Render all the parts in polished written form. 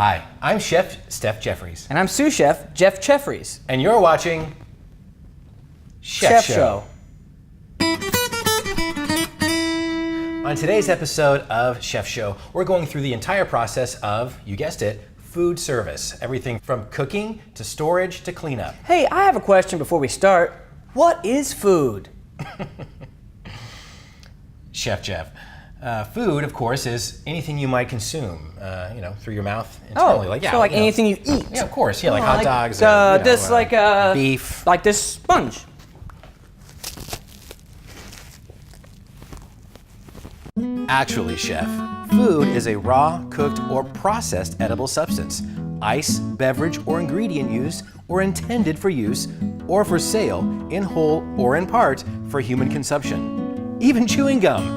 Hi, I'm Chef Steph Jeffries. And I'm sous chef Jeff Jeffries. And you're watching Chef Show. On today's episode of Chef Show, we're going through the entire process of, you guessed it, food service. Everything from cooking to storage to cleanup. Hey, I have a question before we start. What is food? Chef Jeff. Food, of course, is anything you might consume, through your mouth internally. Anything you eat. Yeah, of course. Yeah, like hot dogs. Beef. Like this sponge. Actually, Chef, food is a raw, cooked, or processed edible substance, ice, beverage, or ingredient used or intended for use or for sale in whole or in part for human consumption. Even chewing gum.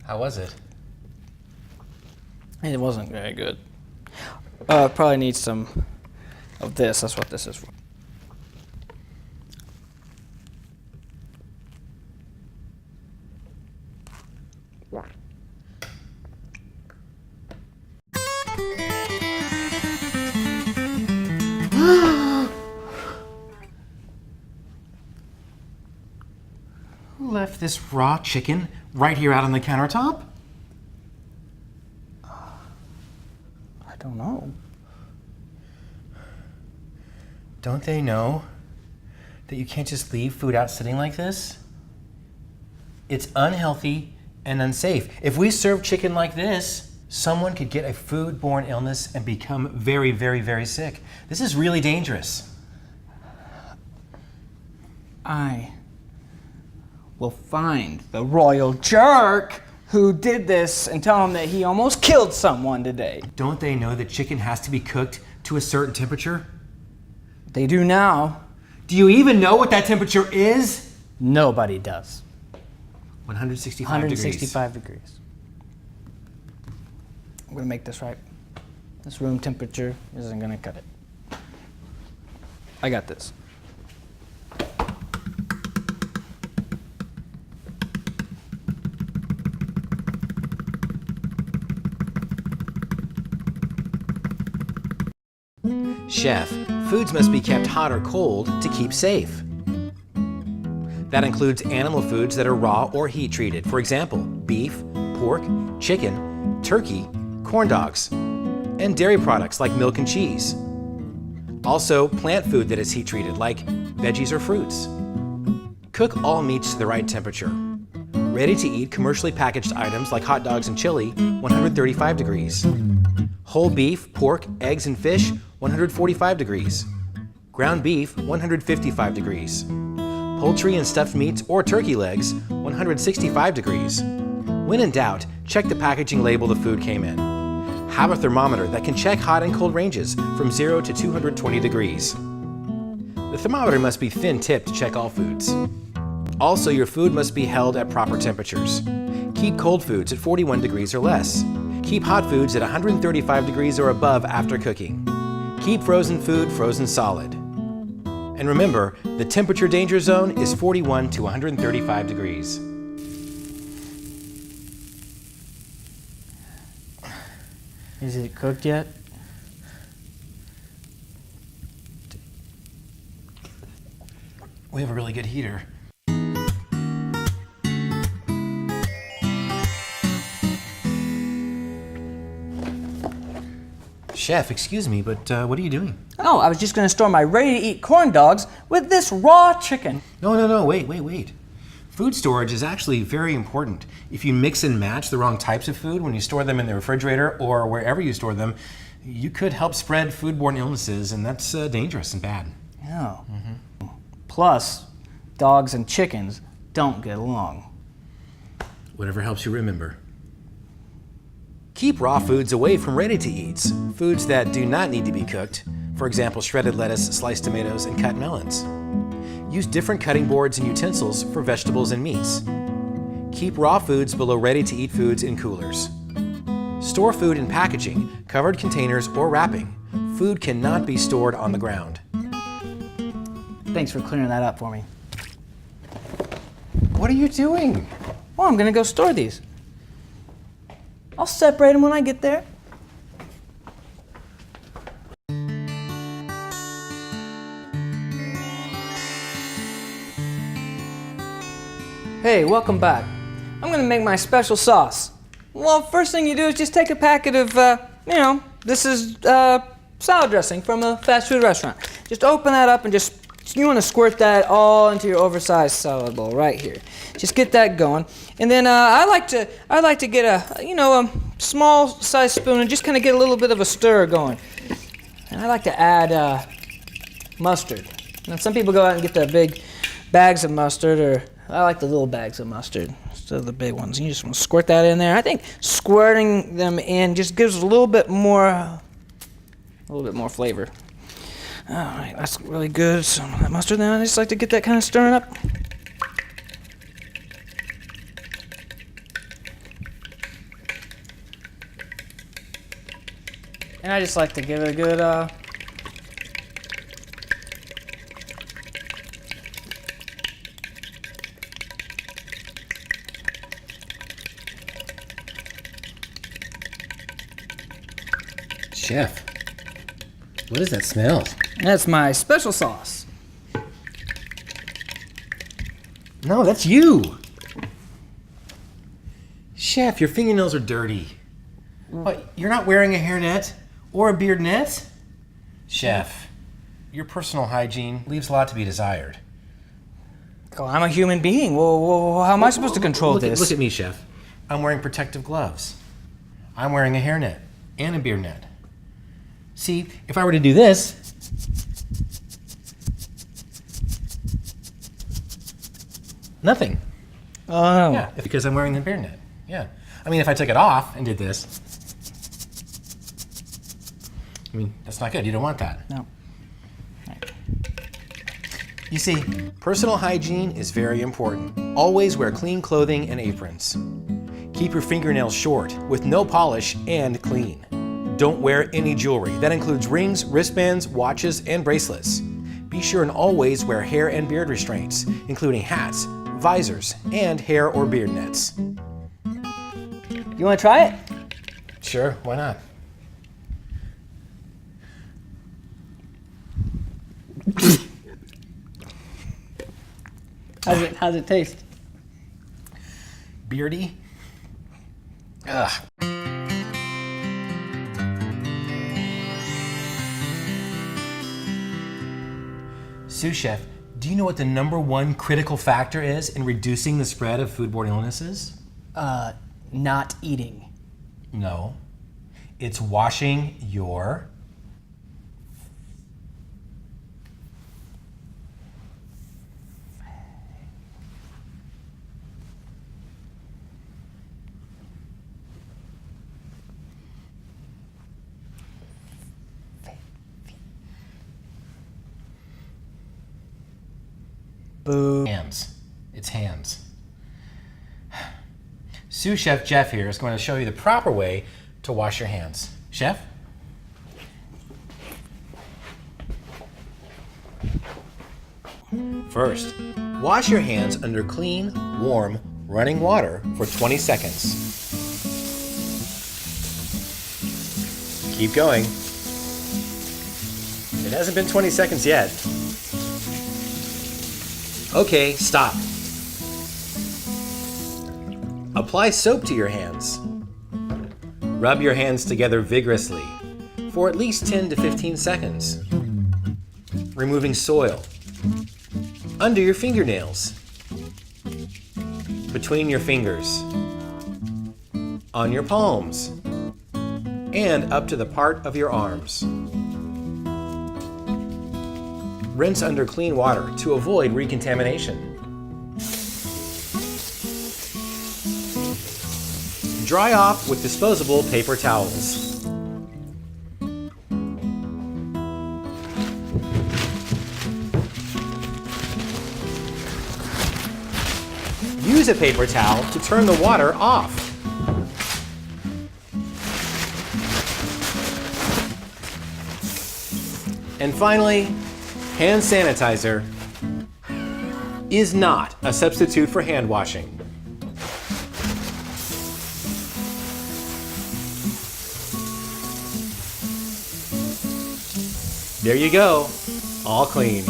How was it? It wasn't very good. Probably needs some of this. That's what this is for. Who left this raw chicken right here out on the countertop? I don't know. Don't they know that you can't just leave food out sitting like this? It's unhealthy and unsafe. If we serve chicken like this, someone could get a foodborne illness and become very, very, very sick. This is really dangerous. I will find the royal jerk who did this and tell him that he almost killed someone today. Don't they know that chicken has to be cooked to a certain temperature? They do now. Do you even know what that temperature is? Nobody does. 165 degrees. I'm gonna make this right. This room temperature isn't gonna cut it. I got this. Chef, foods must be kept hot or cold to keep safe. That includes animal foods that are raw or heat treated. For example, beef, pork, chicken, turkey, corn dogs, and dairy products like milk and cheese. Also, plant food that is heat treated like veggies or fruits. Cook all meats to the right temperature. Ready to eat commercially packaged items like hot dogs and chili, 135 degrees. Whole beef, pork, eggs, and fish, 145 degrees. Ground beef, 155 degrees. Poultry and stuffed meats or turkey legs, 165 degrees. When in doubt, check the packaging label the food came in. Have a thermometer that can check hot and cold ranges from 0 to 220 degrees. The thermometer must be thin-tipped to check all foods. Also, your food must be held at proper temperatures. Keep cold foods at 41 degrees or less. Keep hot foods at 135 degrees or above after cooking. Keep frozen food frozen solid. And remember, the temperature danger zone is 41 to 135 degrees. Is it cooked yet? We have a really good heater. Chef, excuse me, but what are you doing? Oh, I was just gonna store my ready-to-eat corn dogs with this raw chicken. No, wait. Food storage is actually very important. If you mix and match the wrong types of food when you store them in the refrigerator or wherever you store them, you could help spread foodborne illnesses, and that's dangerous and bad. Oh. Mm-hmm. Plus, dogs and chickens don't get along. Whatever helps you remember. Keep raw foods away from ready-to-eats, foods that do not need to be cooked, for example, shredded lettuce, sliced tomatoes, and cut melons. Use different cutting boards and utensils for vegetables and meats. Keep raw foods below ready-to-eat foods in coolers. Store food in packaging, covered containers, or wrapping. Food cannot be stored on the ground. Thanks for clearing that up for me. What are you doing? Well, I'm gonna go store these. I'll separate them when I get there. Hey, welcome back. I'm gonna make my special sauce. Well, first thing you do is just take a packet of, this is salad dressing from a fast food restaurant. Just open that up and you want to squirt that all into your oversized salad bowl right here. Just get that going, and then I like to get a small sized spoon and just kind of get a little bit of a stir going. And I like to add mustard. Now some people go out and get the big bags of mustard, or I like the little bags of mustard instead of the big ones. You just want to squirt that in there. I think squirting them in just gives a little bit more flavor. All right, that's really good. Some of that mustard now. I just like to get that kind of stirring up. And I just like to give it a good Chef, what does that smell? That's my special sauce. No, that's you. Chef, your fingernails are dirty. What, you're not wearing a hairnet or a beard net? Chef, your personal hygiene leaves a lot to be desired. Well, I'm a human being. Well, how am I supposed to control this? Look at me, Chef. I'm wearing protective gloves. I'm wearing a hairnet and a beard net. See, if I were to do this, nothing. Oh. Yeah, because I'm wearing the beard net. Yeah. I mean, if I took it off and did this, I mean, that's not good. You don't want that. No. You see, personal hygiene is very important. Always wear clean clothing and aprons. Keep your fingernails short, with no polish, and clean. Don't wear any jewelry. That includes rings, wristbands, watches, and bracelets. Be sure and always wear hair and beard restraints, including hats, visors, and hair or beard nets. You want to try it? Sure, why not? How's it taste? Beardy? Ugh. Sous Chef, do you know what the #1 critical factor is in reducing the spread of foodborne illnesses? Not eating. No. It's washing your Boo. hands. It's hands. Sous Chef Jeff here is going to show you the proper way to wash your hands. Chef? First, wash your hands under clean, warm, running water for 20 seconds. Keep going. It hasn't been 20 seconds yet. Okay, stop. Apply soap to your hands. Rub your hands together vigorously for at least 10 to 15 seconds, removing soil under your fingernails, between your fingers, on your palms, and up to the part of your arms. Rinse under clean water to avoid recontamination. Dry off with disposable paper towels. Use a paper towel to turn the water off. And finally, hand sanitizer is not a substitute for hand washing. There you go, all clean.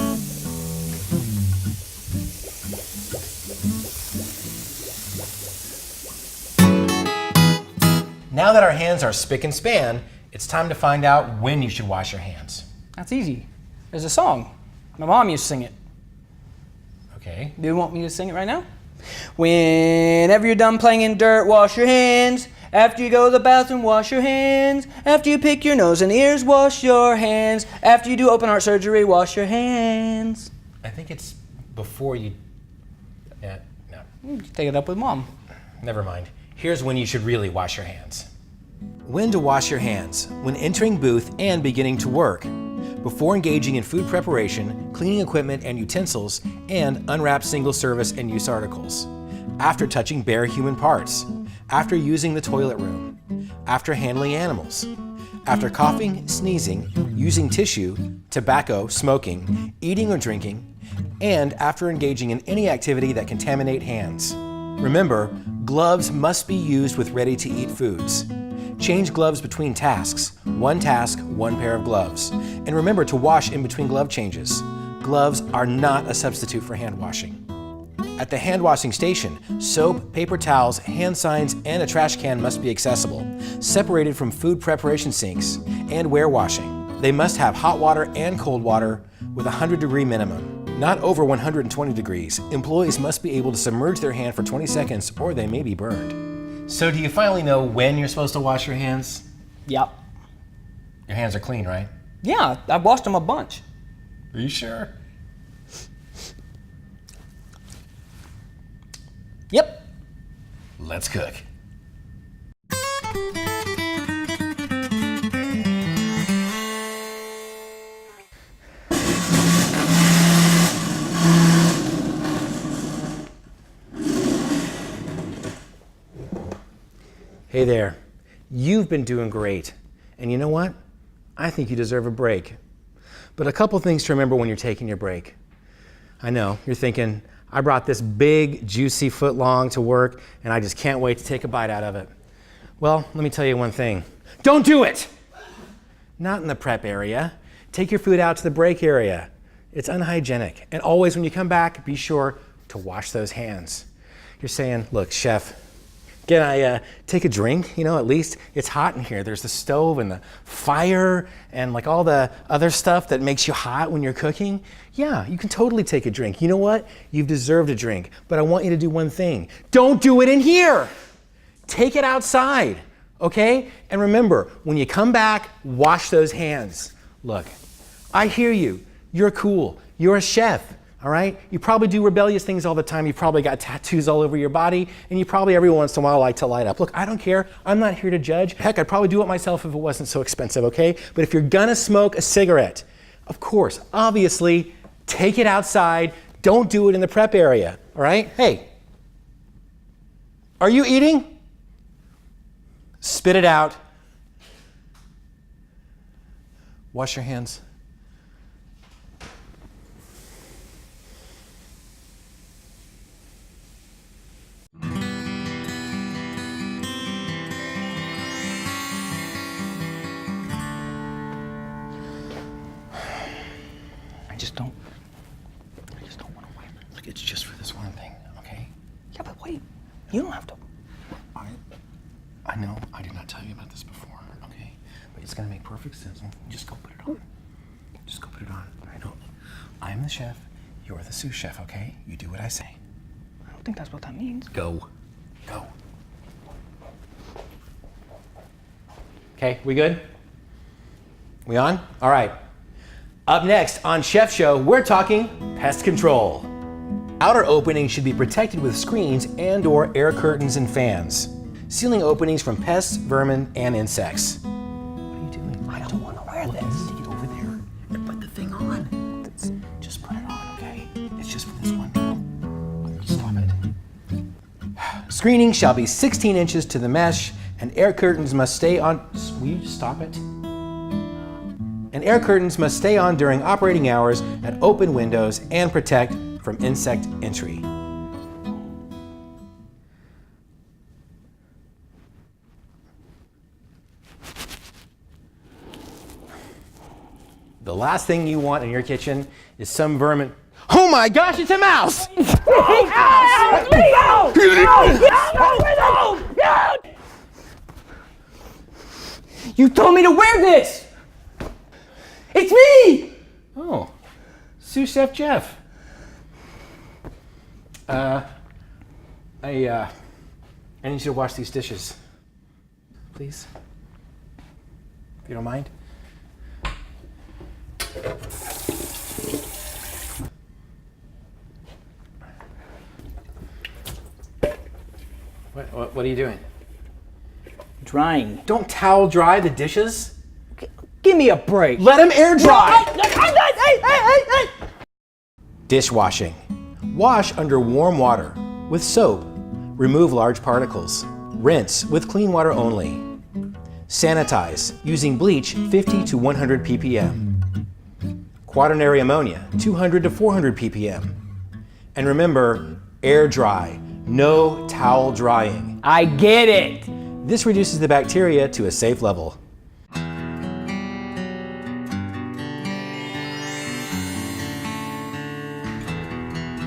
Now that our hands are spick and span, it's time to find out when you should wash your hands. That's easy. There's a song. My mom used to sing it. Okay. Do you want me to sing it right now? Whenever you're done playing in dirt, wash your hands. After you go to the bathroom, wash your hands. After you pick your nose and ears, wash your hands. After you do open heart surgery, wash your hands. I think it's before you... Yeah, no. Take it up with mom. Never mind. Here's when you should really wash your hands. When to wash your hands: when entering booth and beginning to work, before engaging in food preparation, cleaning equipment and utensils, and unwrapped single-service and use articles, after touching bare human parts, after using the toilet room, after handling animals, after coughing, sneezing, using tissue, tobacco, smoking, eating or drinking, and after engaging in any activity that contaminate hands. Remember, gloves must be used with ready-to-eat foods. Change gloves between tasks. One task, one pair of gloves. And remember to wash in between glove changes. Gloves are not a substitute for hand washing. At the hand washing station, soap, paper towels, hand signs, and a trash can must be accessible, separated from food preparation sinks and ware washing. They must have hot water and cold water with a 100-degree minimum, not over 120 degrees. Employees must be able to submerge their hand for 20 seconds or they may be burned. So do you finally know when you're supposed to wash your hands? Yep. Your hands are clean, right? Yeah, I've washed them a bunch. Are you sure? Yep. Let's cook. Hey there, you've been doing great. And you know what? I think you deserve a break. But a couple things to remember when you're taking your break. I know, you're thinking, I brought this big, juicy footlong to work and I just can't wait to take a bite out of it. Well, let me tell you one thing. Don't do it! Not in the prep area. Take your food out to the break area. It's unhygienic. And always when you come back, be sure to wash those hands. You're saying, look, chef, can I take a drink? You know, at least it's hot in here. There's the stove and the fire and like all the other stuff that makes you hot when you're cooking. Yeah, you can totally take a drink. You know what? You've deserved a drink, but I want you to do one thing. Don't do it in here. Take it outside, okay? And remember, when you come back, wash those hands. Look, I hear you. You're cool. You're a chef. All right? You probably do rebellious things all the time. You've probably got tattoos all over your body, and you probably every once in a while like to light up. Look, I don't care. I'm not here to judge. Heck, I'd probably do it myself if it wasn't so expensive, okay? But if you're gonna smoke a cigarette, of course, obviously, take it outside. Don't do it in the prep area, all right? Hey, are you eating? Spit it out. Wash your hands. I just don't want to wait. Look, it's just for this one thing, okay? Yeah, but wait. You don't have to. I know I did not tell you about this before, okay? But it's gonna make perfect sense. Just go put it on. Just go put it on. I know. I'm the chef. You're the sous chef, okay? You do what I say. I don't think that's what that means. Go. Go. Okay, we good? We on? All right. Up next on Chef Show, we're talking pest control. Outer openings should be protected with screens and/or air curtains and fans, sealing openings from pests, vermin, and insects. What are you doing? I don't want to wear this. Take it over there and put the thing on. Just put it on, okay? It's just for this one deal. Stop it. Screening shall be 16 inches to the mesh, and air curtains must stay on. Will you stop it? And air curtains must stay on during operating hours at open windows and protect from insect entry. The last thing you want in your kitchen is some vermin. Oh my gosh, it's a mouse! You told me to wear this! It's me! Oh, sous chef Jeff. I need you to wash these dishes, please, if you don't mind. What are you doing? Drying. Don't towel dry the dishes. Give me a break. Let them air dry. Hey. Dishwashing. Wash under warm water with soap. Remove large particles. Rinse with clean water only. Sanitize using bleach 50 to 100 ppm. Quaternary ammonia 200 to 400 ppm. And remember, air dry. No towel drying. I get it. This reduces the bacteria to a safe level.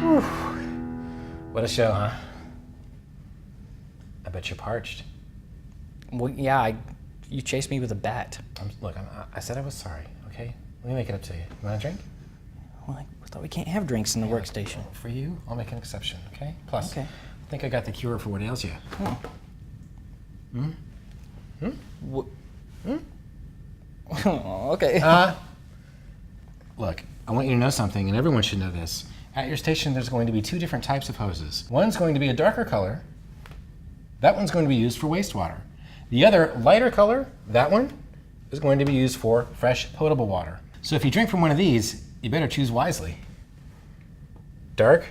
Whew. What a show, huh? I bet you're parched. Well, yeah, you chased me with a bat. I said I was sorry, okay? Let me make it up to you. You want a drink? Well, I thought we can't have drinks in the workstation. For you, I'll make an exception, okay? Plus, Okay. I think I got the cure for what ails you. Okay. Look, I want you to know something, and everyone should know this. At your station, there's going to be two different types of hoses. One's going to be a darker color. That one's going to be used for wastewater. The other, lighter color, that one, is going to be used for fresh, potable water. So if you drink from one of these, you better choose wisely. Dark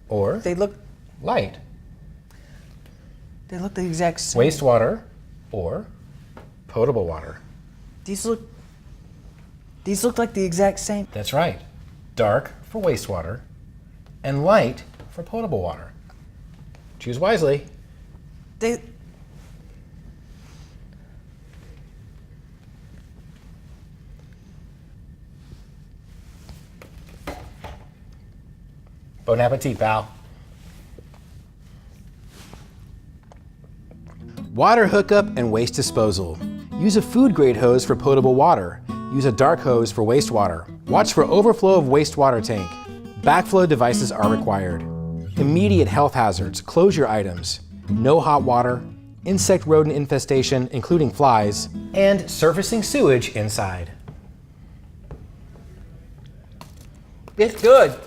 or They look light. the exact same. Wastewater or potable water. These look like the exact same. That's right. Dark for wastewater and light for potable water. Choose wisely. They Bon appetit, pal. Water hookup and waste disposal. Use a food-grade hose for potable water. Use a dark hose for wastewater. Watch for overflow of wastewater tank. Backflow devices are required. Immediate health hazards. Close your items. No hot water. Insect rodent infestation, including flies. And surfacing sewage inside. It's good.